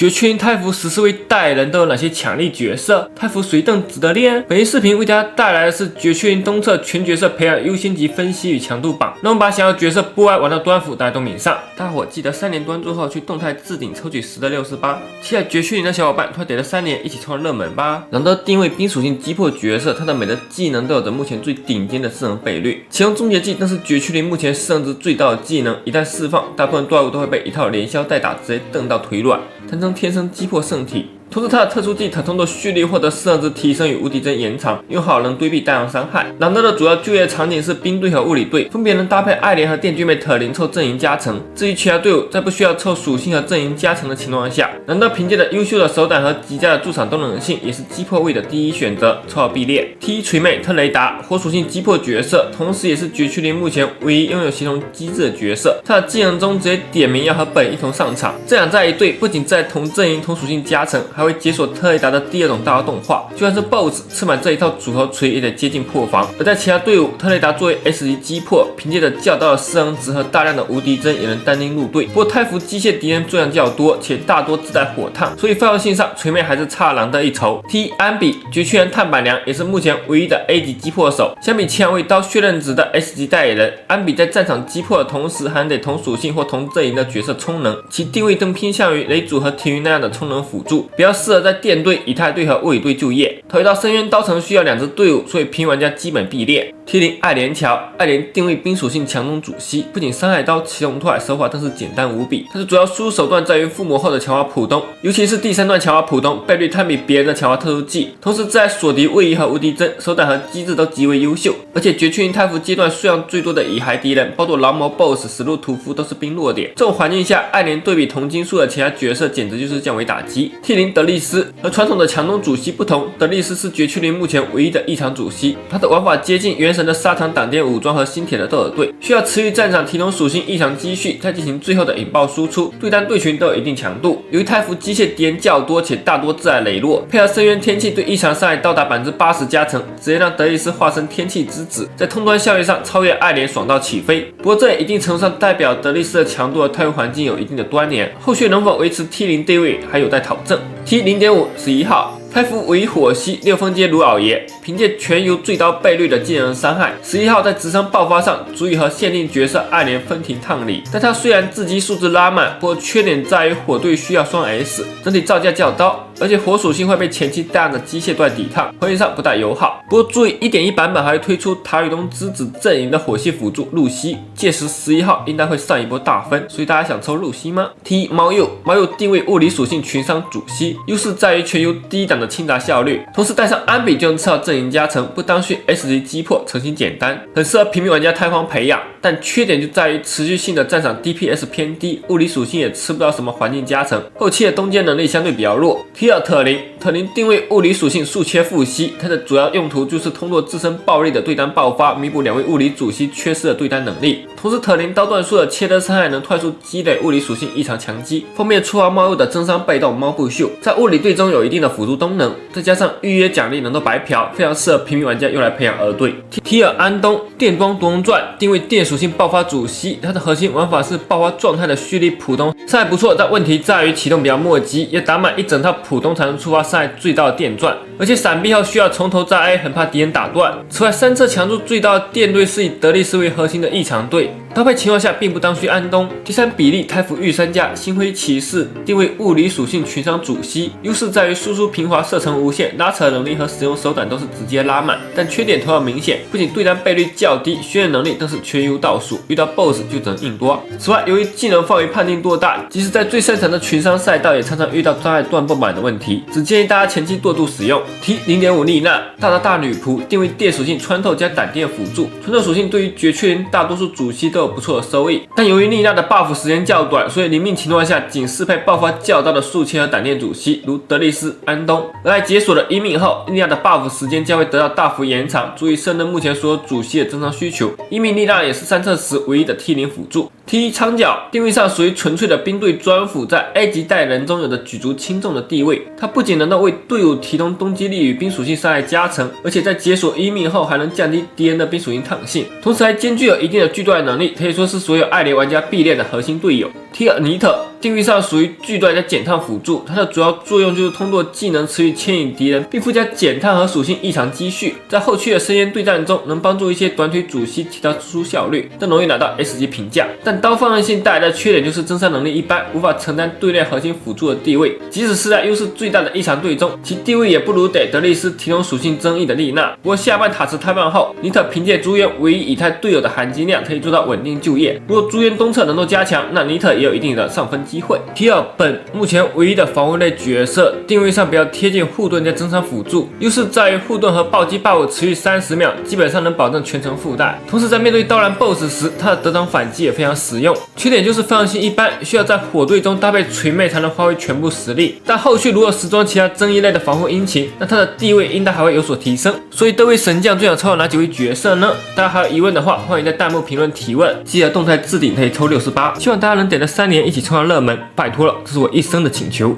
绝区灵太服14位代言人都有哪些强力角色？太服谁等值得练？本期视频为大家带来的是绝区灵东侧全角色培养优先级分析与强度榜。那我们把想要角色不爱玩到端辅带动名上。大伙记得3连关注后去动态置顶抽取10的68。期待绝区灵的小伙伴快点了3连一起冲热门吧！朗德定位冰属性击破角色，他的每个技能都有着目前最顶尖的4能倍率，其中终结技更是绝区灵目前4能值最高的技能，一旦释放，大部分怪物都会被一套连消带打直接瞪到腿软，堪称天生击破圣体。同时，他的特殊技疼痛的蓄力获得4能值提升与无敌帧延长，用好能规避大量伤害。朗德的主要就业场景是兵队和物理队，分别能搭配艾莲和电锯妹特灵凑阵营加成。至于其他队伍，在不需要凑属性和阵营加成的情况下，朗德凭借着优秀的手感和极佳的驻场动能性，也是击破位的第一选择，绰号必练。T 锤妹特雷达火属性击破角色，同时也是绝区灵目前唯一拥有协同机制的角色。他的技能中直接点名要和本一同上场，这样在一队不仅在同阵营同属性加成，还会解锁特雷达的第2种大招动画，就算是 BOSS 吃满这一套组合锤也得接近破防。而在其他队伍，特雷达作为 S 级击破，凭借着较高的4能值和大量的无敌帧，也能单拎入队。不过太服机械敌人数量较多，且大多自带火烫，所以发挥性上锤妹还是差朗德一筹。T 安比绝区人碳板娘也是目前唯一的 A 级击破手，相比其2位高血刃值的 S 级代言人，安比在战场击破的同时，还得同属性或同阵营的角色充能，其定位更偏向于雷主和田云那样的充能辅助，比较适合在电队、以太队和物理队就业。投一道深渊刀城需要2支队伍，所以平玩家基本必练。T0艾莲乔，艾莲定位冰属性强攻主 C， 不仅伤害刀、启动拓海手法更是简单无比。它的主要输入手段在于附魔后的强化普通，尤其是第3段强化普通，倍率堪比别人的强化特殊技，同时在锁敌位移和无敌帧，手感和机制都极为优秀。而且绝区灵太服阶段数量最多的乙骸敌人，包括狼魔 BOSS、死路屠夫都是冰弱点。这种环境下，艾莲对比同金数的其他角色，简直就是降维打击。T0德利斯和传统的强攻主 C 不同，德利斯是绝区灵目前唯一的异常主 C， 他的玩法接近原神的沙场挡电武装和新铁的斗尔队，需要持续战场提供属性异常积蓄，再进行最后的引爆输出，对单对群都有一定强度。由于太服机械敌人较多且大多自带雷洛，配合深渊天气对异常伤害到达80%加成，直接让德利斯化身天气之子，在通关效率上超越艾莲爽到起飞。不过这也一定程度上代表德利斯的强度和太服环境有一定的关联，后续能否维持 T0地位还有待考证。T0.5 11号。太服为火系6分阶卢老爷，凭借全游最高倍率的技能伤害，11号在直伤爆发上足以和限定角色艾莲分庭抗礼。但他虽然自击数值拉满，不过缺点在于火队需要双 S， 整体造价较高，而且火属性会被前期大量的机械段抵抗，回应上不大友好。不过注意 1.1 版本还会推出塔与东之子阵营的火系辅助露西，届时11号应该会上一波大分，所以大家想抽露西吗？ T 猫鼬定位物理属性群伤主 C， 优势在于全游低档的清杂效率，同时带上安比就能吃到阵营加成，不当需 S 级击破，成型简单，很适合平民玩家瘫荒培养。但缺点就在于持续性的战场 DPS 偏低，物理属性也吃不到什么环境加成，后期的东间能力相对比较弱。T2特灵定位物理属性速切负吸，它的主要用途就是通过自身暴力的对单爆发，弥补2位物理主 C 缺失的对单能力。同时特灵刀段数的切割伤害能快速积累物理属性异常强击，方便触发猫鼬的增伤被动猫步秀，在物理队中有一定的辅助功能，再加上预约奖励能都白嫖，非常适合平民玩家用来培养儿队。T2安东电装夺龙传定位电属性爆发主 C， 它的核心玩法是爆发状态的蓄力普通，伤害不错，但问题在于启动比较磨叽，要打满一整套普通才能触发伤害最大的电钻，而且闪避后需要从头再 A， 很怕敌人打断。此外3侧强度最大的电队是以德利斯为核心的异常队，搭配情况下并不当需安东。第3比例太服御三家星辉骑士定位物理属性群伤主 C， 优势在于输出平滑射程无限，拉扯能力和使用手感都是直接拉满，但缺点同样明显，不仅对单倍率较低，渲染能力更是全游倒数，遇到 BOSS 就只能硬多。此外，由于技能范围判定多大，即使在最擅长的群伤赛道，也常常遇到伤害断不满的问题，只建议大家前期过度使用。T 0.5 丽娜大女仆定位电属性穿透加胆电辅助，穿透属性对于绝区灵大多数主 C 都有不错的收益，但由于丽娜的 buff 时间较短，所以临命情况下仅适配爆发较高的速切和胆电主 C， 如德利斯、安东。而在解锁了一命后，丽娜的 buff 时间将会得到大幅延长，足以胜任目前所有主 C 的增伤需求。一命丽娜也是3测时唯一的 T0辅助。T1长角定位上属于纯粹的兵队专辅，在 A 级代人中有着举足轻重的地位。它不仅能够为队伍提供攻击力与冰属性伤害加成，而且在解锁一命后还能降低敌人的冰属性抗性，同时还兼具有一定的锯断能力，可以说是所有艾莲玩家必练的核心队友。T2尼特地位上属于巨段加减烫辅助，它的主要作用就是通过技能持续牵引敌人，并附加减烫和属性异常积蓄，在后期的深渊对战中能帮助一些短腿主 C 提高输出效率，更容易拿到 S 级评价。但刀放任性带来的缺点就是增伤能力一般，无法承担队内核心辅助的地位，即使是在优势最大的异常队中，其地位也不如得德利斯提供属性争议的丽娜。不过下半塔池瘫痪后，尼特凭借朱渊唯一以太队友的含金量可以做到稳定就业。如果朱渊东侧能够加强，那尼特也有一定的上分机会。提尔本目前唯一的防卫类角色，定位上比较贴近护盾加增伤辅助，优势在于护盾和暴击爆持续30秒，基本上能保证全程附带。同时在面对刀蓝 BOSS 时，他的得挡反击也非常实用。缺点就是分享性一般，需要在火队中搭配锤妹才能发挥全部实力。但后续如果时装其他争议类的防护殷勤，那他的地位应该还会有所提升。所以各位神将最想抽到哪几位角色呢？大家还有疑问的话，欢迎在弹幕评论提问。记得动态置顶可以抽68，希望大家能点着3连一起冲上热门，拜托了，这是我一生的请求。